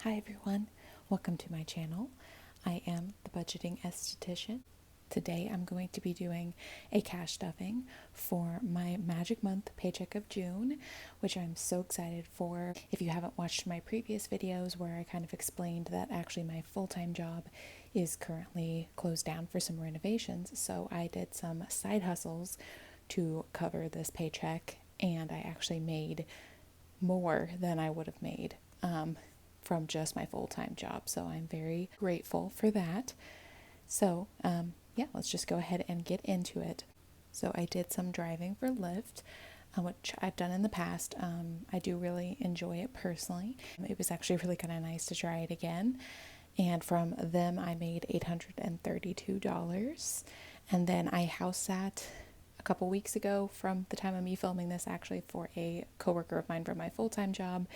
Hi everyone, welcome to my channel. I am the budgeting esthetician. Today I'm going to be doing a cash stuffing for my magic month paycheck of June, which I'm so excited for. If you haven't watched my previous videos where I kind of explained that actually my full-time job is currently closed down for some renovations, so I did some side hustles to cover this paycheck, and I actually made more than I would have made from just my full-time job. So I'm very grateful for that. So yeah, let's just go ahead and get into it. So I did some driving for Lyft, which I've done in the past. I do really enjoy it personally. It was actually really kind of nice to try it again. And from them, I made $832. And then I house sat a couple weeks ago from the time of me filming this actually for a coworker of mine from my full-time job,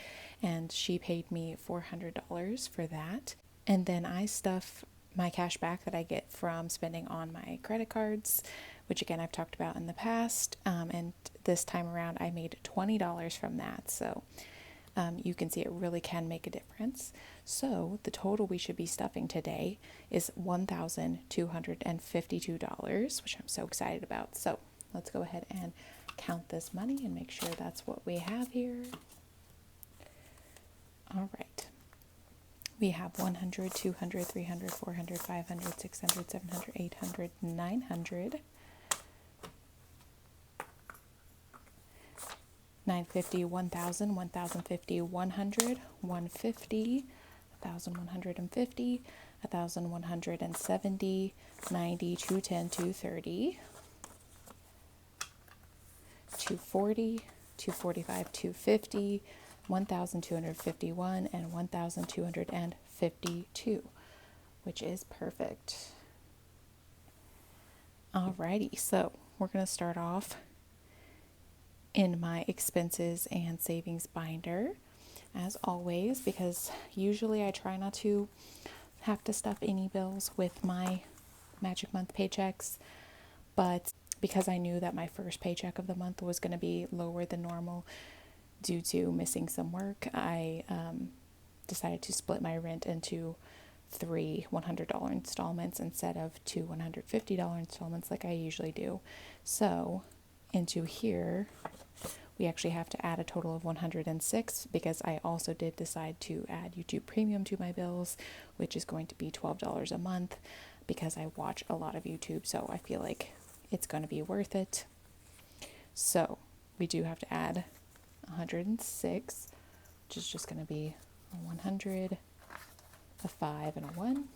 and she paid me $400 for that. And then I stuff my cash back that I get from spending on my credit cards, which again I've talked about in the past, and this time around I made $20 from that. So you can see it really can make a difference. So the total we should be stuffing today is $1,252, which I'm so excited about. So let's go ahead and count this money and make sure that's what we have here. All right. We have 100, 200, 300, 400, 500, 600, 700, 800, 900, 950, 1,000, 1,050, 100, 150, 1,150, 1,170, 90, 210, 230, 240, 245, 250, 1,251, and 1,252, which is perfect. Alrighty, so we're going to start off in my expenses and savings binder, as always, because usually I try not to have to stuff any bills with my magic month paychecks, but because I knew that my first paycheck of the month was going to be lower than normal due to missing some work, I decided to split my rent into 3 $100 installments instead of 2 $150 installments like I usually do. So into here, we actually have to add a total of 106 because I also did decide to add YouTube Premium to my bills, which is going to be $12 a month because I watch a lot of YouTube, so I feel like it's going to be worth it. So we do have to add 106, which is just going to be a 100, a 5, and a 1.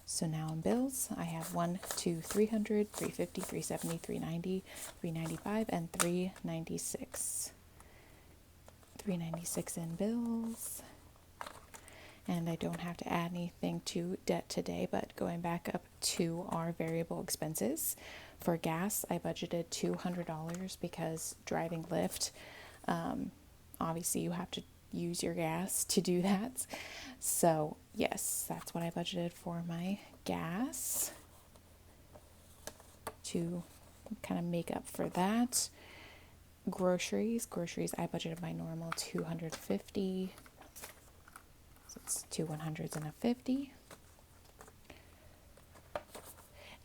So now in bills, I have 1, 2, 300, 350, 370, 390, 395, and 396. 396 in bills. And I don't have to add anything to debt today, but going back up to our variable expenses. For gas, I budgeted $200 because driving Lyft, obviously you have to use your gas to do that. So yes, that's what I budgeted for my gas to kind of make up for that. Groceries, I budgeted my normal $250. So it's 2 100s and a 50.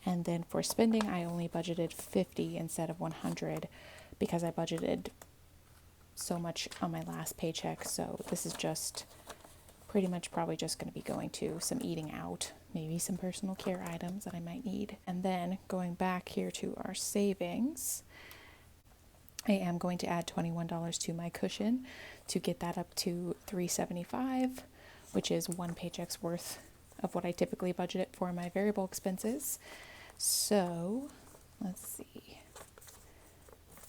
And then for spending, I only budgeted 50 instead of 100 because I budgeted so much on my last paycheck. So this is just pretty much probably just going to be going to some eating out, maybe some personal care items that I might need. And then going back here to our savings, I am going to add $21 to my cushion to get that up to $375, which is one paycheck's worth of what I typically budget for my variable expenses. So let's see,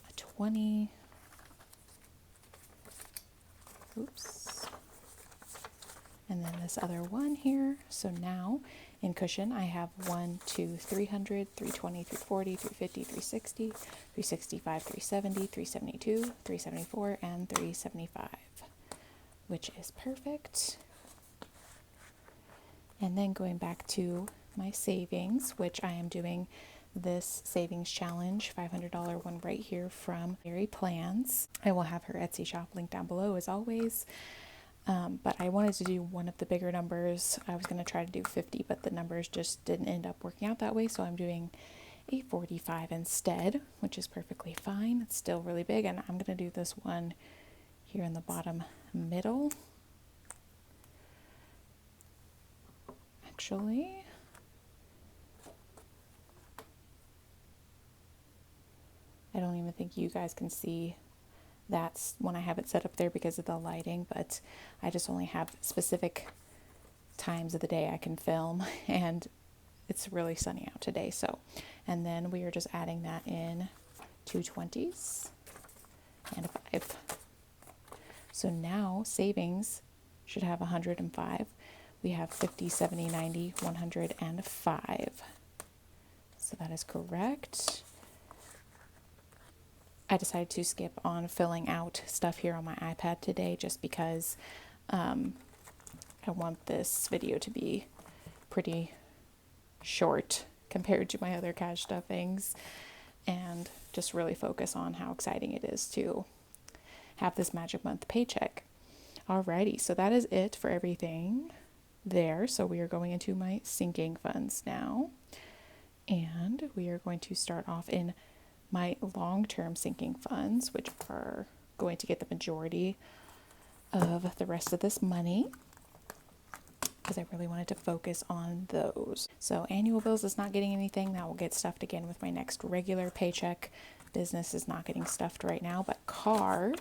a 20, oops, and then this other one here. So now in cushion, I have 1, 2, 300, 320, 340, 350, 360, 365, 370, 372, 374, and 375, which is perfect. And then going back to my savings, which I am doing this savings challenge, $500 one right here from Mary Plans. I will have her Etsy shop linked down below as always. But I wanted to do one of the bigger numbers. I was going to try to do 50, but the numbers just didn't end up working out that way. So I'm doing a 45 instead, which is perfectly fine. It's still really big. And I'm going to do this one here in the bottom middle. Actually, I don't even think you guys can see that's when I have it set up there because of the lighting, but I just only have specific times of the day I can film, and it's really sunny out today. So, and then we are just adding that in 220s and a 5. So now savings should have 105. We have 50, 70, 90, 105. So that is correct. I decided to skip on filling out stuff here on my iPad today just because I want this video to be pretty short compared to my other cash stuffings, and just really focus on how exciting it is to have this magic month paycheck. Alrighty, so that is it for everything there. So we are going into my sinking funds now, and we are going to start off in my long-term sinking funds, which are going to get the majority of the rest of this money, because I really wanted to focus on those. So annual bills is not getting anything. That will get stuffed again with my next regular paycheck. Business is not getting stuffed right now, but car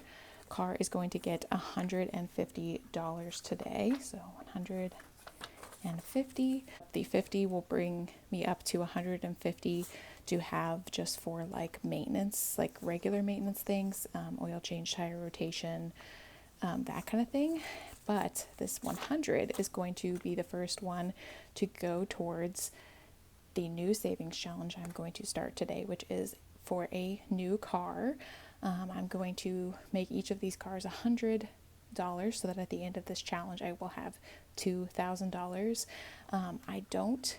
is going to get $150 today. So 150. The 50 will bring me up to 150 to have just for like maintenance, like regular maintenance things, oil change, tire rotation, that kind of thing. But this 100 is going to be the first one to go towards the new savings challenge I'm going to start today, which is for a new car. I'm going to make each of these cars $100 so that at the end of this challenge I will have $2,000. I don't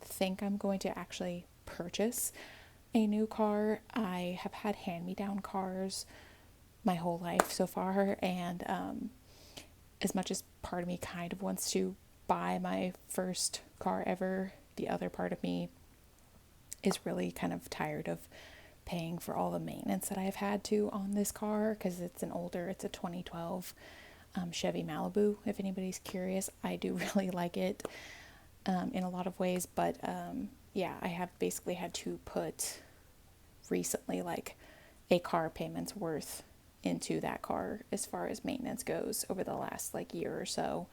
think I'm going to actually purchase a new car. I have had hand-me-down cars my whole life so far, and as much as part of me kind of wants to buy my first car ever, the other part of me is really kind of tired of paying for all the maintenance that I've had to on this car, because it's a 2012 Chevy Malibu. If anybody's curious, I do really like it in a lot of ways, but yeah, I have basically had to put recently like a car payment's worth into that car as far as maintenance goes over the last like year or so.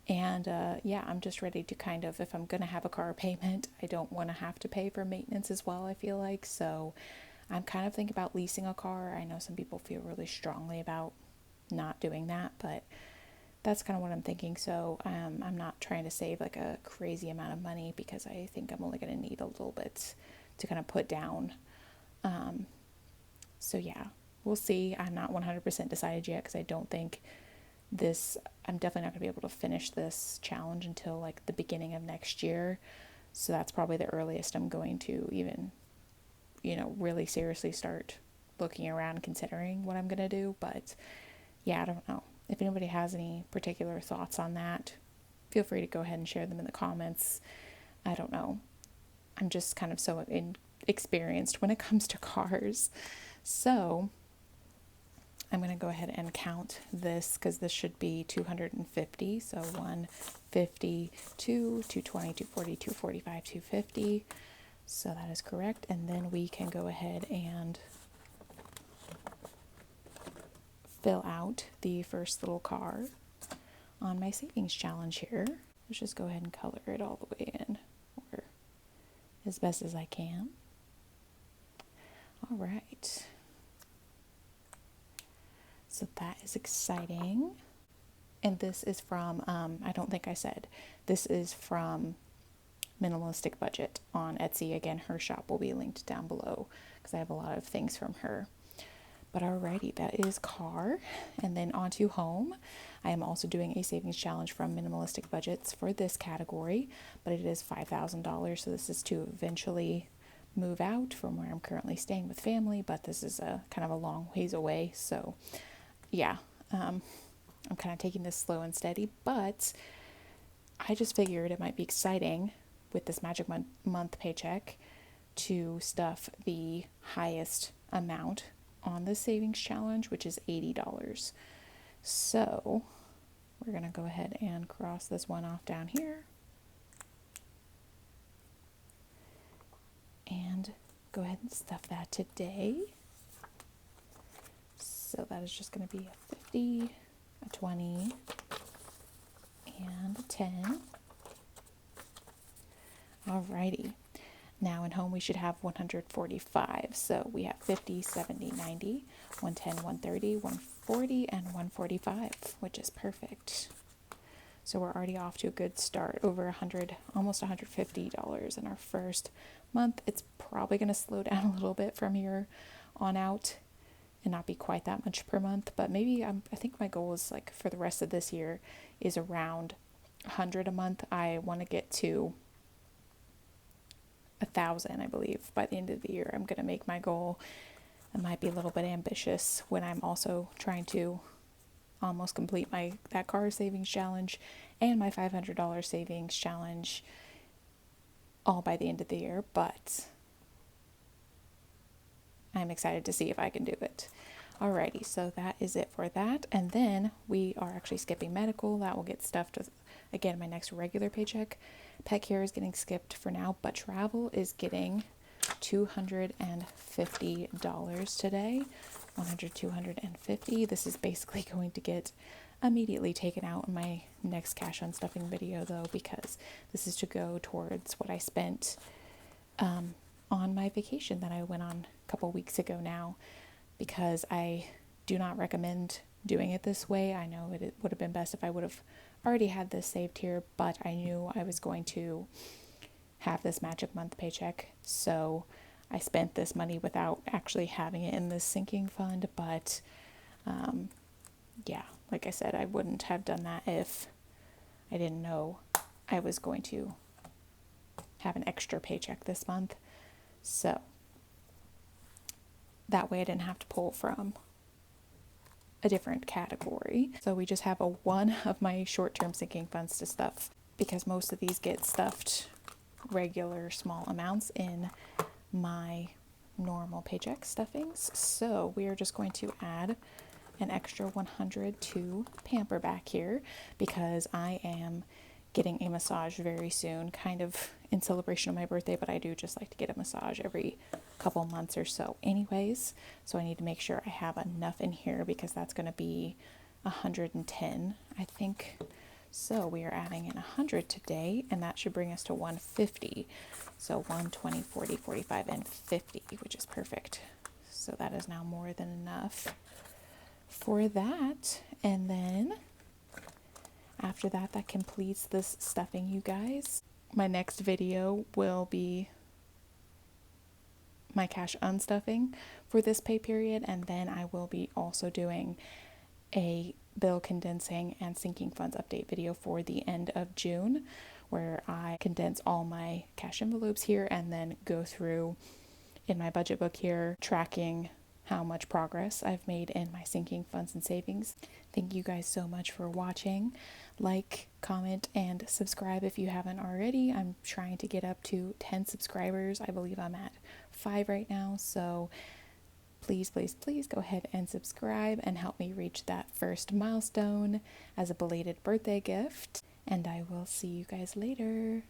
And yeah, I'm just ready to kind of, if I'm gonna have a car payment, I don't want to have to pay for maintenance as well, I feel like. So I'm kind of thinking about leasing a car. I know some people feel really strongly about not doing that, but that's kind of what I'm thinking. So I'm not trying to save like a crazy amount of money, because I think I'm only going to need a little bit to kind of put down. So yeah, we'll see. I'm not 100% decided yet, because I don't think I'm definitely not going to be able to finish this challenge until like the beginning of next year. So that's probably the earliest I'm going to even, really seriously start looking around, considering what I'm going to do. But yeah, I don't know. If anybody has any particular thoughts on that, feel free to go ahead and share them in the comments. I don't know. I'm just kind of so inexperienced when it comes to cars. So I'm going to go ahead and count this, because this should be 250. So 150, 220, 240, 245, 250. So that is correct. And then we can go ahead and fill out the first little car on my savings challenge here. Let's just go ahead and color it all the way in, or as best as I can. All right. So that is exciting. And this is from, I don't think I said, this is from Minimalistic Budget on Etsy. Again, her shop will be linked down below, because I have a lot of things from her. But alrighty, that is car. And then on to home. I am also doing a savings challenge from Minimalistic Budgets for this category, but it is $5,000. So this is to eventually move out from where I'm currently staying with family, but this is a kind of a long ways away. So yeah, I'm kind of taking this slow and steady, but I just figured it might be exciting with this Magic Month paycheck to stuff the highest amount on the savings challenge, which is $80. So we're going to go ahead and cross this one off down here and go ahead and stuff that today. So that is just going to be a 50, a 20, and a 10. Alrighty. Now in home we should have 145. So we have 50, 70, 90, 110, 130, 140, and 145, which is perfect. So we're already off to a good start, over almost $150 in our first month. It's probably going to slow down a little bit from here on out and not be quite that much per month, but maybe I think my goal is like for the rest of this year is around 100 a month. I want to get to 1,000, I believe, by the end of the year. I'm going to make my goal. It might be a little bit ambitious when I'm also trying to almost complete that car savings challenge and my $500 savings challenge all by the end of the year, but I'm excited to see if I can do it. Alrighty, so that is it for that. And then we are actually skipping medical. That will get stuffed with, again, my next regular paycheck. Pet care is getting skipped for now, but travel is getting $250 today. 100, 250. This is basically going to get immediately taken out in my next cash unstuffing video though, because this is to go towards what I spent on my vacation that I went on a couple weeks ago now, because I do not recommend doing it this way. I know it would have been best if I would have already had this saved here, but I knew I was going to have this Magic Month paycheck, so I spent this money without actually having it in this sinking fund. But yeah, like I said, I wouldn't have done that if I didn't know I was going to have an extra paycheck this month. So that way I didn't have to pull from a different category. So we just have one of my short-term sinking funds to stuff, because most of these get stuffed regular small amounts in my normal paycheck stuffings. So we are just going to add an extra 100 to Pamper back here, because I am getting a massage very soon, kind of in celebration of my birthday, but I do just like to get a massage every couple months or so anyways. So I need to make sure I have enough in here, because that's going to be 110, I think. So we are adding in 100 today, and that should bring us to 150. So 120, 40, 45, and 50, which is perfect. So that is now more than enough for that. And then after that, that completes this stuffing, you guys. My next video will be my cash unstuffing for this pay period, and then I will be also doing a bill condensing and sinking funds update video for the end of June, where I condense all my cash envelopes here and then go through in my budget book here, tracking how much progress I've made in my sinking funds and savings. Thank you guys so much for watching. Like, comment, and subscribe if you haven't already. I'm trying to get up to 10 subscribers. I believe I'm at 5 right now, so please, please, please go ahead and subscribe and help me reach that first milestone as a belated birthday gift. And I will see you guys later.